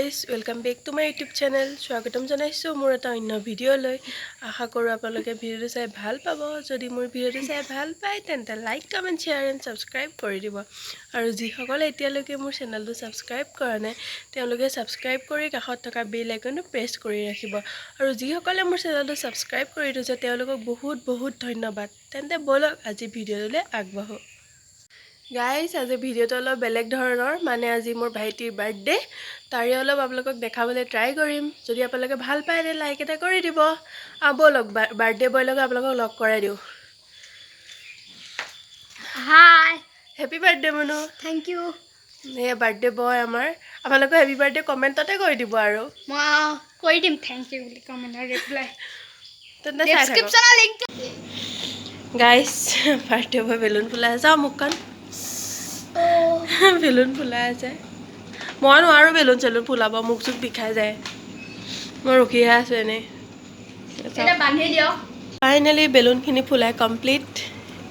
guys, welcome back to my YouTube channel. স্বাগতম জনাইছো মোৰ এটা অন্য ভিডিঅ'লৈ। আশা কৰো আপোনালোকে ভিডিঅ'টো চাই ভাল পাব। যদি মোৰ ভিডিঅ'টো চাই ভাল পায় তেন্তে like, comment, share and subscribe কৰি দিব। আৰু যিসকলে এতিয়ালৈকে মোৰ চেনেলটো সাবস্ক্ৰাইব কৰা নাই তেওঁলোকে সাবস্ক্ৰাইব কৰি কাষত থকা বেল আইকনটো প্ৰেছ কৰি ৰাখিব। আৰু যিসকলে মোৰ চেনেলটো সাবস্ক্ৰাইব কৰি থৈছে তেওঁলোকক বহুত বহুত ধন্যবাদ। তেন্তে বলক আজি ভিডিঅ'টোলৈ আগবাঢ়ো। Guys, আজি ভিডিঅ'টো অলপ বেলেগ ধৰণৰ মানে আজি মোৰ ভাইটিৰ বাৰ্থডে তাৰে অলপ আপোনালোকক দেখাবলৈ ট্ৰাই কৰিম যদি আপোনালোকে ভাল পায় তে লাইক এটা কৰি দিব বলক বাৰ্থডে বয় লগ আপোনালোকক লগ কৰাই দিও hi happy birthday Monu thank you এই বাৰ্থডে বয় আমাৰ আপোনালোকে হ্যাপি বাৰ্থডে কমেন্টতে কৈ দিব আৰু মই কৈ দিম থ্যাংক ইউ বুলি কমেন্টৰ ৰিপ্লাই তেন্তে ডেসক্ৰিপচনৰ লিংক গাইস বাৰ্থডে বয় বেলুন ফুলাই যাও মুখখন বেলুন ফুলাই আছে মই নোৱাৰো বেলুন চেলুন ফুলাব মুখ চুখ বিষাই যায় মই ৰখিহে আছো এনে এটা বান্ধি দিও ফাইনালি বেলুনখিনি ফুলাই কমপ্লিট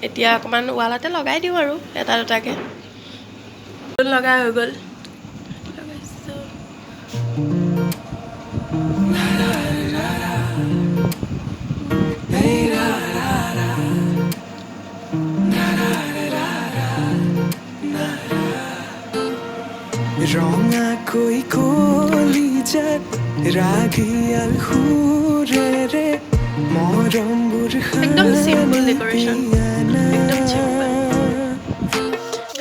এতিয়া অকমান ওয়ালতে লগাই দিও আৰু এটা দুটাকে বেলুন লগাই হৈ গল লগাইছো Ronga koi koli jat ragial hure morambur ekdom simple decoration ekdom simple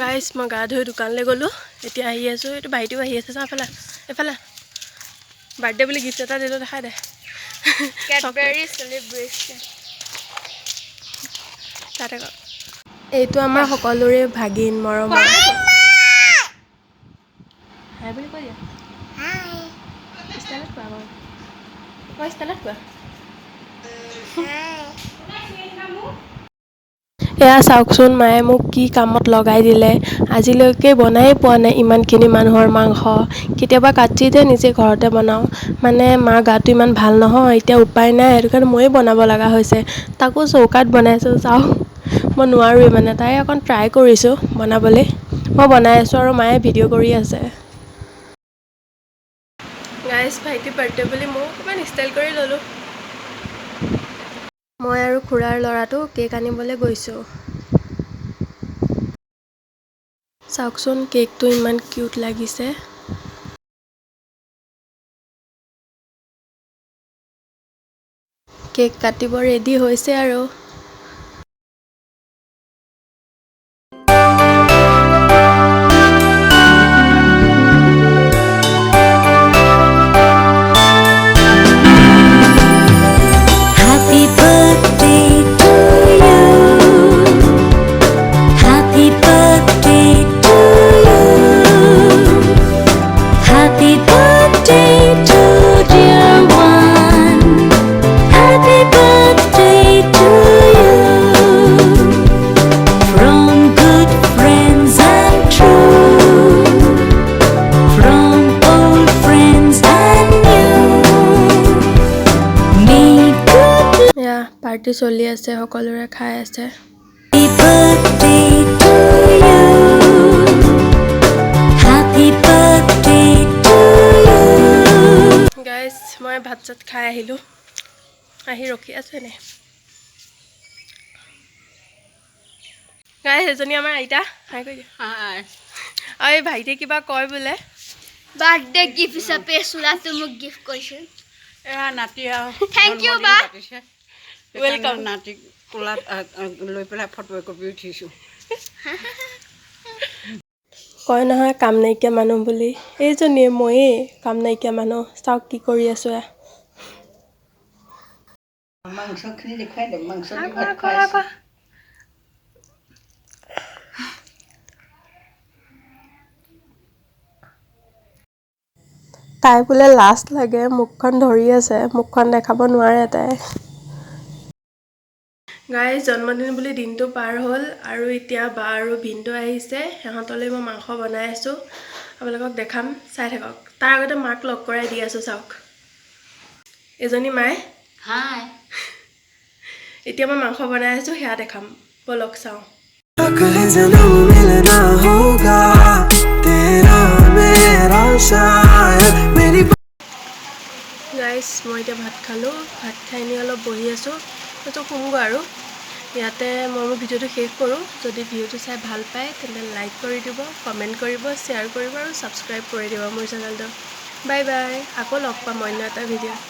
guys মই গা ধুই দোকানলৈ গলো এতিয়া আহি আছো এটো ভাইটিও আহি আছে চাফালা এফালা বাৰ্থডে বুলি গিফট এটা দিলো দেখাই দে ক্যাডবেৰি সেলিব্ৰেশন তাতে এইটো আমাৰ সকলোৰে ভাগিন মৰমৰ হাই বুলি কৈ দিয়া হাই ষ্টাইলত কোৱা মই ষ্টাইলত কোৱা এয়া চাওকচোন মায়ে মোক কি কামত লগাই দিলে আজিলৈকে বনাই পোৱা নাই ইমানখিনি মানুহৰ মাংস কেতিয়াবা কাটিতে নিজে ঘৰতে বনাও মানে মা গাটো ইমান ভাল নহয় এতিয়া উপায় নাই এটো কাৰণ ময়ে বনাব লগা হৈছে তাকো চৌকাত বনাইছো চাও মই নোৱাৰোৱে মানে তাই অকন ট্ৰাই কৰিছো বনাবলৈ মই বনাই আছো আৰু মায়ে ভিডিঅ' কৰি আছে গাইস ভাইটি বাৰ্থডে বুলি মই অকমান ষ্টাইল কৰি ললো মই আৰু খুৰাৰ লৰাটো কেক আনিবলৈ গৈছো চাওকচোন কেকটো ইমান কিউট লাগিছে কেক কাটিব ৰেডি হৈছে আৰু পাৰ্টি চলি আছে সকলোৰে খাই আছে গাইস মই ভাত চাত খাই আহিলো আহি ৰখি আছে নে গাইস এজনী আমাৰ আইতা হাই কৈ দিয়া হাই আই ভাইটি কিবা কয় বোলে বাৰ্থডে গিফট হিচাপে চুলাটো মোক গিফট কৰিছে এয়া নাতিয়া থ্যাংক ইউ বা ওয়েলকাম নাতি কোলাত লৈ পেলাই ফটো কপি উঠিছো কয় নহয় কাম নাইকিয়া মানুহ বুলি এইজনীয়ে ময়ে কাম নাইকিয়া মানুহ চাওক কি কৰি আছো মাংসখিনি দেখুৱাই দে মাংস তাই বোলে লাষ্ট লাগে মুখখন ধৰি আছে মুখখন দেখাব নোৱাৰে তাই গাইস জন্মদিন বুলি দিনটো পাৰ হ'ল আৰু এতিয়া বা আৰু ভিনটো আহিছে হেহঁতলৈ মই মাংস বনাই আছো আপোনালোকক দেখাম চাই থাকক তাৰ আগতে মাক লগ কৰাই দি আছো চাওক এজনী মাই হাই এতিয়া মই মাংস বনাই আছো হেয়া দেখাম বলক চাও अगले जन्म मिलना होगा तेरा मेरा शायद গাইজ মই এতিয়া ভাত খালোঁ ভাত খাই নি অলপ বহি আছোঁ তো শুমগৈ আৰু ইয়াতে মই মোৰ ভিডিঅ'টো শেষ কৰোঁ যদি ভিডিঅ'টো চাই ভাল পায় তেন্তে লাইক কৰি দিব কমেণ্ট কৰিব শ্বেয়াৰ কৰিব আৰু ছাবস্ক্ৰাইব কৰি দিব মোৰ চেনেলটো বাই বাই আকৌ লগ পাম অন্য এটা ভিডিঅ'